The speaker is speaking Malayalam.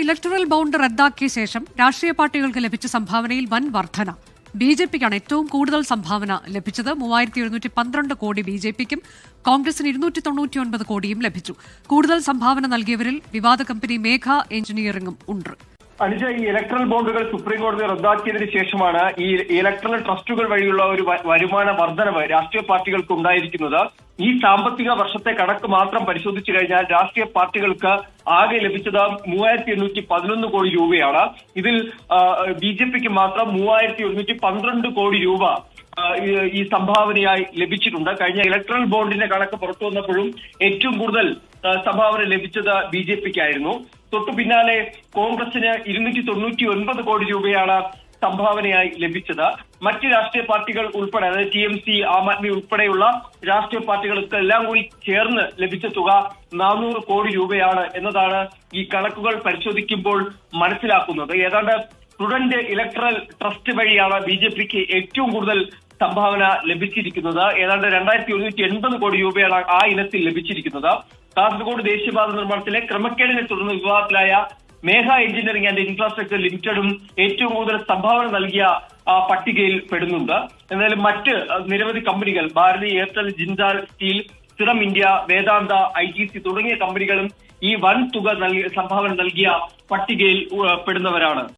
ഇലക്ടറൽ ബോണ്ട് റദ്ദാക്കിയ ശേഷം രാഷ്ട്രീയ പാർട്ടികൾക്ക് ലഭിച്ച സംഭാവനയിൽ വൻ വർധന. ബിജെപിക്കാണ് ഏറ്റവും കൂടുതൽ സംഭാവന ലഭിച്ചത്. 3712 കോടി ബിജെപിക്കും കോൺഗ്രസിന് 299 കോടിയും ലഭിച്ചു. കൂടുതൽ സംഭാവന നൽകിയവരിൽ വിവാദ കമ്പനി മേഘ എഞ്ചിനീയറിംഗും ഉണ്ട്. അനുജ, ഈ ഇലക്ട്രൽ ബോണ്ടുകൾ സുപ്രീം കോടതി റദ്ദാക്കിയതിനു ശേഷമാണ് ഈ ഇലക്ട്രൽ ട്രസ്റ്റുകൾ വഴിയുള്ള ഒരു വരുമാന വർധനവ് രാഷ്ട്രീയ പാർട്ടികൾക്ക് ഉണ്ടായിരിക്കുന്നത്. ഈ സാമ്പത്തിക വർഷത്തെ കണക്ക് മാത്രം പരിശോധിച്ചു കഴിഞ്ഞാൽ രാഷ്ട്രീയ പാർട്ടികൾക്ക് ആകെ ലഭിച്ചത് 3811 കോടി രൂപയാണ്. ഇതിൽ ബിജെപിക്ക് മാത്രം 3112 കോടി രൂപ ഈ സംഭാവനയായി ലഭിച്ചിട്ടുണ്ട്. കഴിഞ്ഞ ഇലക്ട്രൽ ബോണ്ടിന്റെ കണക്ക് പുറത്തു വന്നപ്പോഴും ഏറ്റവും കൂടുതൽ സംഭാവന ലഭിച്ചത് ബിജെപിക്കായിരുന്നു. തൊട്ടു പിന്നാലെ കോൺഗ്രസിന് 299 കോടി രൂപയാണ് സംഭാവനയായി ലഭിച്ചത്. മറ്റ് രാഷ്ട്രീയ പാർട്ടികൾ ഉൾപ്പെടെ, അതായത് TMC, ആം ആദ്മി ഉൾപ്പെടെയുള്ള രാഷ്ട്രീയ പാർട്ടികൾക്ക് എല്ലാം കൂടി ചേർന്ന് ലഭിച്ച തുക 400 കോടി രൂപയാണ് എന്നതാണ് ഈ കണക്കുകൾ പരിശോധിക്കുമ്പോൾ മനസ്സിലാക്കുന്നത്. ഏതാണ്ട് സ്റ്റുഡന്റ് ഇലക്ട്രൽ ട്രസ്റ്റ് വഴിയാണ് ബിജെപിക്ക് ഏറ്റവും കൂടുതൽ സംഭാവന ലഭിച്ചിരിക്കുന്നത്. ഏതാണ്ട് 2180 കോടി രൂപയാണ് ആ ഇനത്തിൽ ലഭിച്ചിരിക്കുന്നത്. കാസർഗോഡ് ദേശീയപാത നിർമ്മാണത്തിലെ ക്രമക്കേടിനെ തുടർന്ന് വിവാദത്തിലായ മേഘ എഞ്ചിനീയറിംഗ് ആൻഡ് ഇൻഫ്രാസ്ട്രക്ചർ ലിമിറ്റഡും ഏറ്റവും കൂടുതൽ സംഭാവന നൽകിയ പട്ടികയിൽ പെടുന്നുണ്ട്. എന്നാലും മറ്റ് നിരവധി കമ്പനികൾ, Bharti Airtel, Jindal Steel, Serum India, Vedanta, ITC തുടങ്ങിയ കമ്പനികളും ഈ വൻ തുക സംഭാവന നൽകിയ പട്ടികയിൽ പെടുന്നവരാണ്.